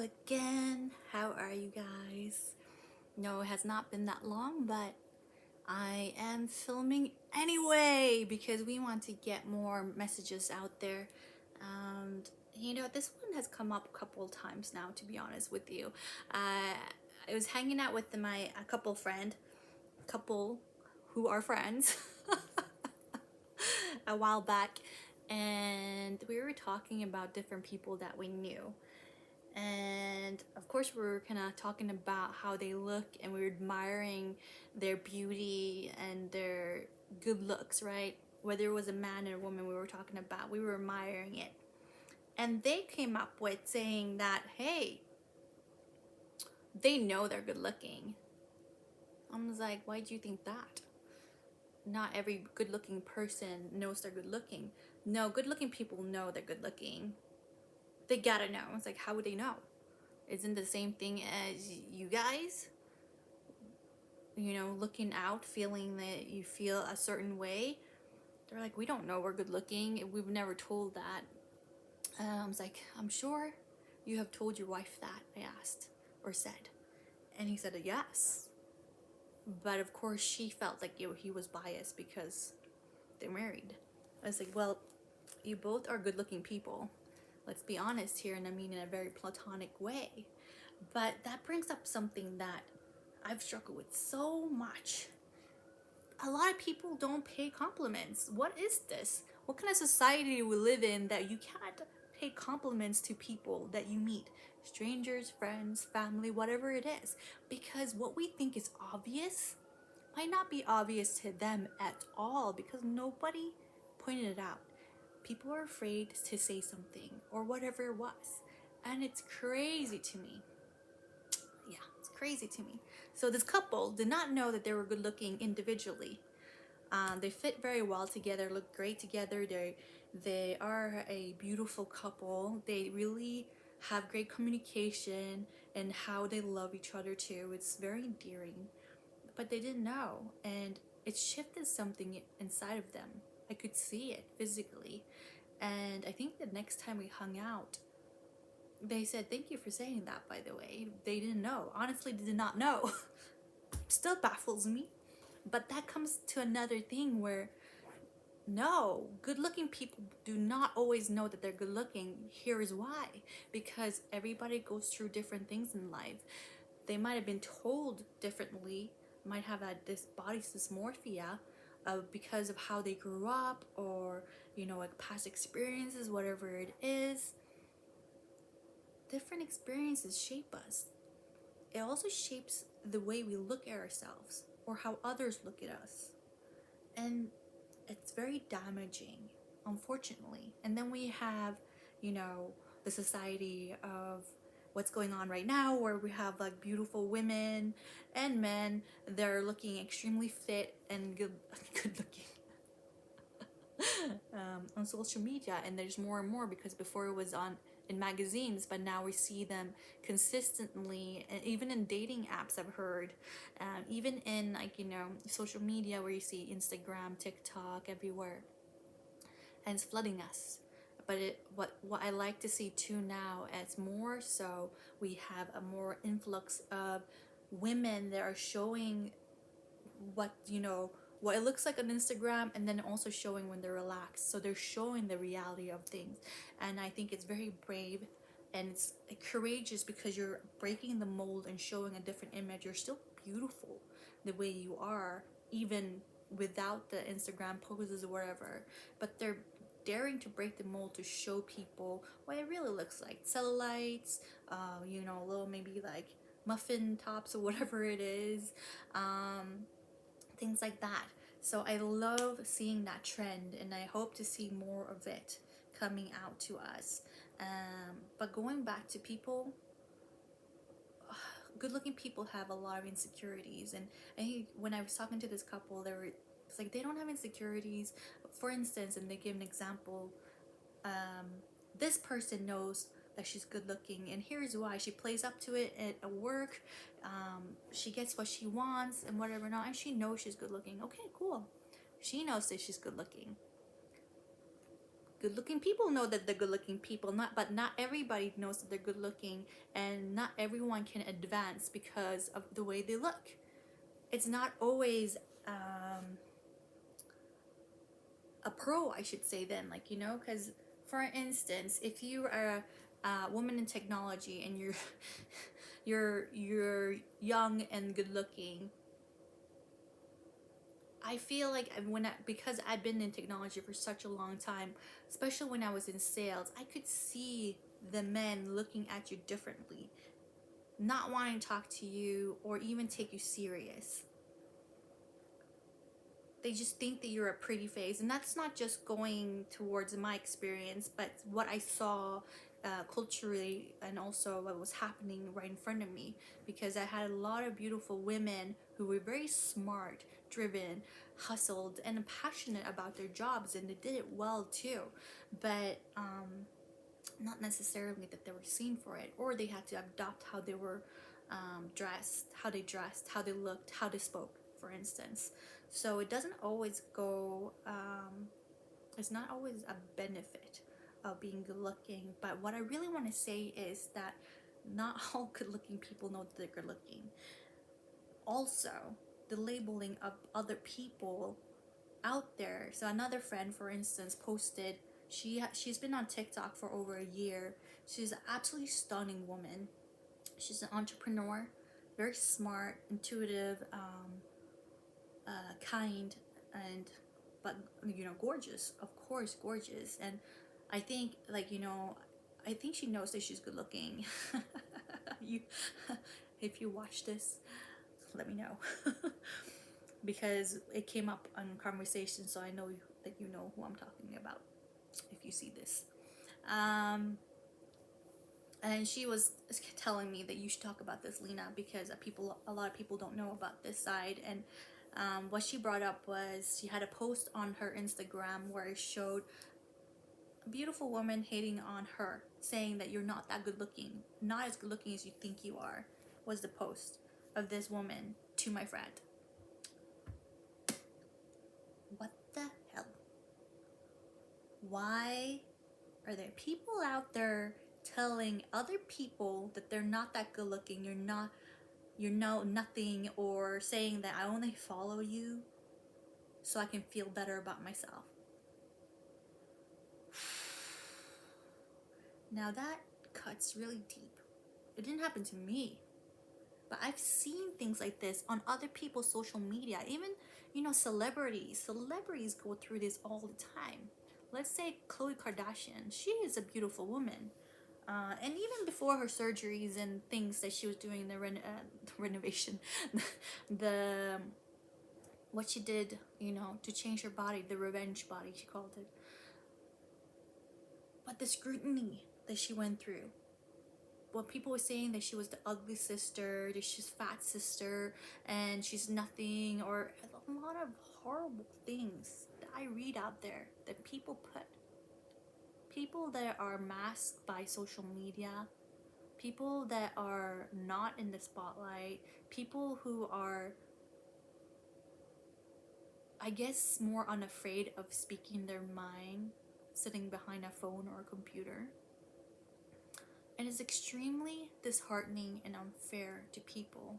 again. How are you guys? No, it has not been that long, but I am filming anyway because we want to get more messages out there. And this one has come up a couple times now, to be honest with you. I was hanging out with a couple who are friends a while back, and we were talking about different people that we knew. And of course we were kind of talking about how they look, and we were admiring their beauty and their good looks, right? Whether it was a man or a woman, we were admiring it. And they came up with saying that, hey, they know they're good looking. I was like, why do you think that? Not every good looking person knows they're good looking. No, good looking people know they're good looking. They gotta know. It's like, how would they know? Isn't the same thing as you guys? Looking out, feeling that you feel a certain way. They're like, we don't know we're good looking. We've never told that. I was like, I'm sure you have told your wife that, I asked, or said. And he said, yes. But of course, she felt like he was biased because they're married. I was like, well, you both are good looking people. Let's be honest here, and I mean in a very platonic way. But that brings up something that I've struggled with so much. A lot of people don't pay compliments. What is this? What kind of society do we live in that you can't pay compliments to people that you meet? Strangers, friends, family, whatever it is. Because what we think is obvious might not be obvious to them at all, because nobody pointed it out. People are afraid to say something or whatever it was. And it's crazy to me. Yeah, it's crazy to me. So this couple did not know that they were good looking individually. They fit very well together, look great together. They are a beautiful couple. They really have great communication and how they love each other too. It's very endearing. But they didn't know, and it shifted something inside of them. I could see it physically. And I think the next time we hung out, they said, thank you for saying that, by the way. They didn't know. Honestly, they did not know. Still baffles me. But that comes to another thing where, no, good looking people do not always know that they're good looking. Here is why. Because everybody goes through different things in life. They might have been told differently, might have had this body dysmorphia because of how they grew up, or like past experiences, whatever it is. Different experiences shape us. It also shapes the way we look at ourselves or how others look at us, and it's very damaging, unfortunately. And then we have the society of what's going on right now, where we have like beautiful women and men that are looking extremely fit and good looking on social media. And there's more and more, because before it was in magazines, but now we see them consistently, and even in dating apps, I've heard, even in social media, where you see Instagram, TikTok, everywhere, and it's flooding us. But what I like to see too now, it's more so we have a more influx of women that are showing what it looks like on Instagram, and then also showing when they're relaxed. So they're showing the reality of things, and I think it's very brave, and it's courageous, because you're breaking the mold and showing a different image. You're still beautiful the way you are, even without the Instagram poses or whatever, but they're daring to break the mold to show people what it really looks like. Cellulites, a little maybe like muffin tops or whatever it is, things like that. So I love seeing that trend, and I hope to see more of it coming out to us. But going back to people, good looking people have a lot of insecurities. And I think when I was talking to this couple, it's like they don't have insecurities. For instance, and they give an example, this person knows that she's good looking, and here's why. She plays up to it at work. She gets what she wants and whatever not, and she knows she's good looking. Okay, cool. She knows that she's good looking. good looking people know that they're good looking people, but not everybody knows that they're good looking, and not everyone can advance because of the way they look. It's not always a pro, I should say, then, like, you know, because for instance, if you are a woman in technology and you're you're young and good looking, I feel like because I've been in technology for such a long time, especially when I was in sales, I could see the men looking at you differently, not wanting to talk to you or even take you serious. They just think that you're a pretty face, and that's not just going towards my experience, but what I saw culturally, and also what was happening right in front of me, because I had a lot of beautiful women who were very smart, driven, hustled, and passionate about their jobs, and they did it well too, but not necessarily that they were seen for it, or they had to adopt how they were dressed, how they looked, how they spoke, for instance. So it doesn't always go, it's not always a benefit of being good looking. But what I really want to say is that not all good looking people know that they're good looking. Also, the labeling of other people out there. So another friend, for instance, posted, she's been on TikTok for over a year. She's an absolutely stunning woman. She's an entrepreneur, very smart, intuitive, kind, and but you know, gorgeous, of course, gorgeous. And I think, like, you know, I think she knows that she's good looking. You if you watch this, let me know. Because it came up on conversation, so I know that you know who I'm talking about if you see this. And she was telling me that you should talk about this, Lena, because a lot of people don't know about this side. And what she brought up was she had a post on her Instagram where it showed a beautiful woman hating on her, saying that you're not that good looking, not as good looking as you think you are, was the post of this woman to my friend. What the hell? Why are there people out there telling other people that they're not that good looking, you know nothing, or saying that I only follow you so I can feel better about myself? Now that cuts really deep. It didn't happen to me, but I've seen things like this on other people's social media. Even, you know, celebrities go through this all the time. Let's say Khloe Kardashian, she is a beautiful woman. And even before her surgeries and things that she was doing, the renovation, the what she did, you know, to change her body, the revenge body, she called it. But the scrutiny that she went through, what people were saying, that she was the ugly sister, that she's fat sister, and she's nothing, or a lot of horrible things that I read out there that people put. People that are masked by social media, people that are not in the spotlight, people who are, I guess, more unafraid of speaking their mind, sitting behind a phone or a computer. And it's extremely disheartening and unfair to people.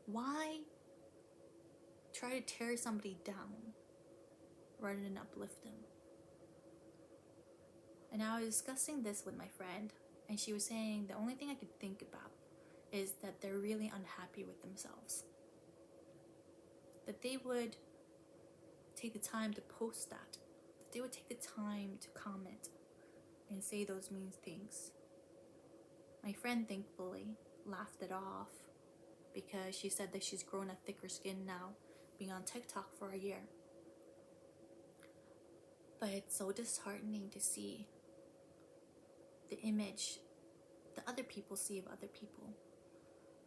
Why try to tear somebody down rather than uplift them? And I was discussing this with my friend, and she was saying the only thing I could think about is that they're really unhappy with themselves. That they would take the time to post that. That they would take the time to comment and say those mean things. My friend thankfully laughed it off because she said that she's grown a thicker skin now, being on TikTok for a year. But it's so disheartening to see the image that other people see of other people.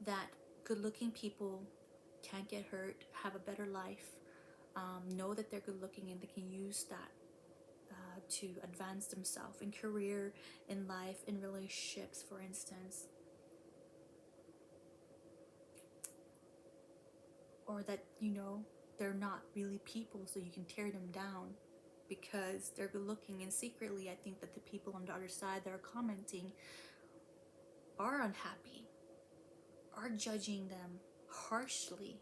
That good looking people can't get hurt, have a better life, know that they're good looking, and they can use that to advance themselves in career, in life, in relationships, for instance. Or that, you know, they're not really people, so you can tear them down because they're good looking, and secretly I think that the people on the other side that are commenting are unhappy, are judging them harshly,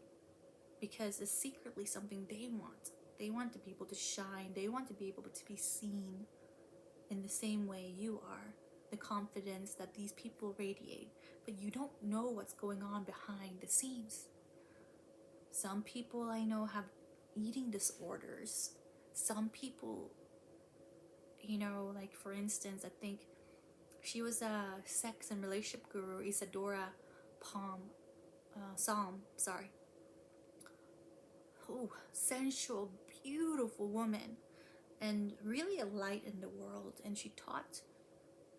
because it's secretly something they want. They want to be able to shine, they want to be able to be seen in the same way you are, the confidence that these people radiate. But you don't know what's going on behind the scenes. Some people I know have eating disorders. Some people, like for instance, I think she was a sex and relationship guru, Isadora Psalm, sorry. Oh, sensual, beautiful woman, and really a light in the world. And she taught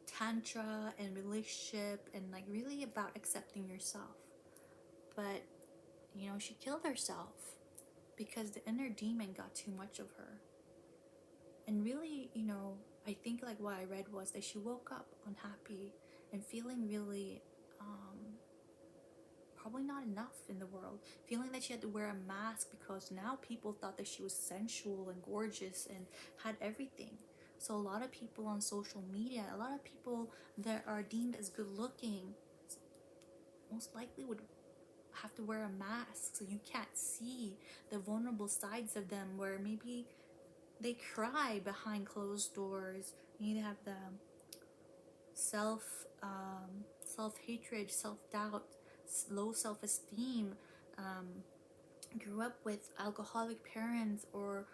tantra and relationship and like really about accepting yourself. But she killed herself because the inner demon got too much of her. And really, I think like what I read was that she woke up unhappy and feeling really probably not enough in the world, feeling that she had to wear a mask because now people thought that she was sensual and gorgeous and had everything. So a lot of people on social media, a lot of people that are deemed as good looking, most likely would have to wear a mask so you can't see the vulnerable sides of them, where maybe they cry behind closed doors. You need to have the self-hatred, self-doubt, low self-esteem, grew up with alcoholic parents or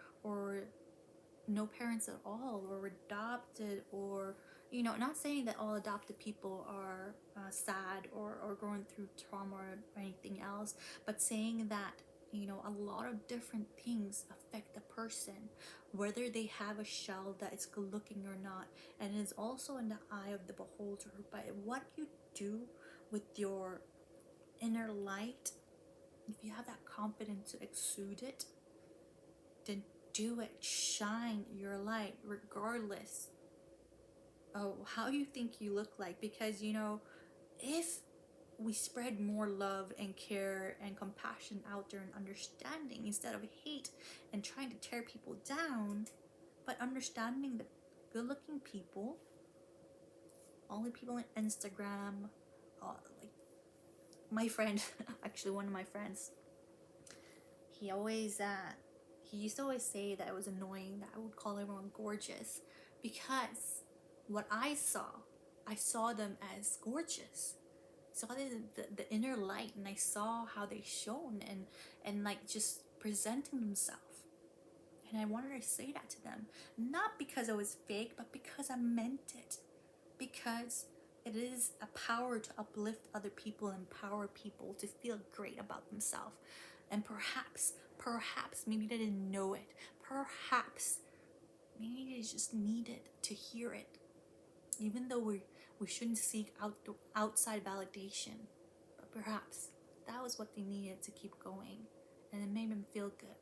no parents at all, or adopted, or not saying that all adopted people are sad or going through trauma or anything else, but saying that a lot of different things affect the person, whether they have a shell that is good looking or not. And it is also in the eye of the beholder. But what you do with your inner light, if you have that confidence to exude it, then do it. Shine your light regardless of how you think you look like. Because if we spread more love and care and compassion out there and understanding, instead of hate and trying to tear people down, but understanding the good looking people, only people on Instagram, like my friend actually one of my friends, he used to always say that it was annoying that I would call everyone gorgeous, because what I saw them as gorgeous. Saw the inner light, and I saw how they shone and like just presenting themselves. And I wanted to say that to them, not because it was fake, but because I meant it. Because it is a power to uplift other people, empower people to feel great about themselves. And perhaps maybe they didn't know it. Perhaps maybe they just needed to hear it. Even though we shouldn't seek outside validation, but perhaps that was what they needed to keep going, and it made them feel good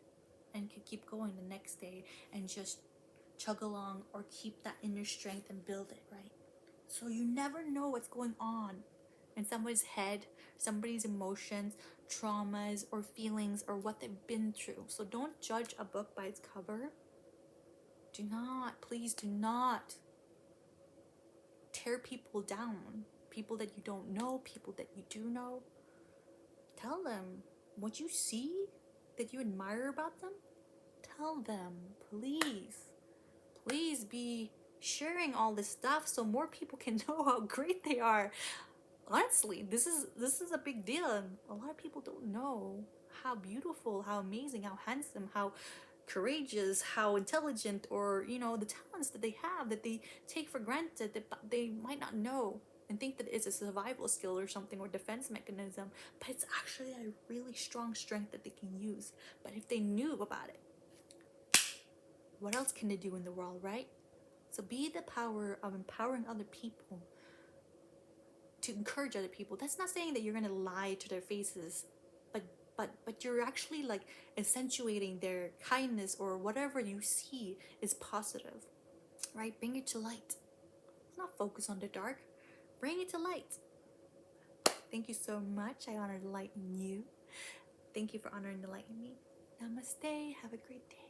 and could keep going the next day and just chug along, or keep that inner strength and build it, right? So you never know what's going on in somebody's head, somebody's emotions, traumas, or feelings, or what they've been through. So don't judge a book by its cover. Do not, please do not tear people down. People that you don't know, people that you do know. Tell them what you see that you admire about them. Tell them, please. Please be sharing all this stuff so more people can know how great they are. Honestly, this is a big deal. A lot of people don't know how beautiful, how amazing, how handsome, how courageous, how intelligent, or the talents that they have that they take for granted, that they might not know and think that it's a survival skill or something, or defense mechanism, but it's actually a really strong strength that they can use. But if they knew about it, what else can they do in the world, right? So be the power of empowering other people, to encourage other people. That's not saying that you're gonna lie to their faces, but you're actually like accentuating their kindness, or whatever you see is positive, right? Bring it to light. Let's not focus on the dark. Bring it to light. Thank you so much. I honor the light in you. Thank you for honoring the light in me. Namaste. Have a great day.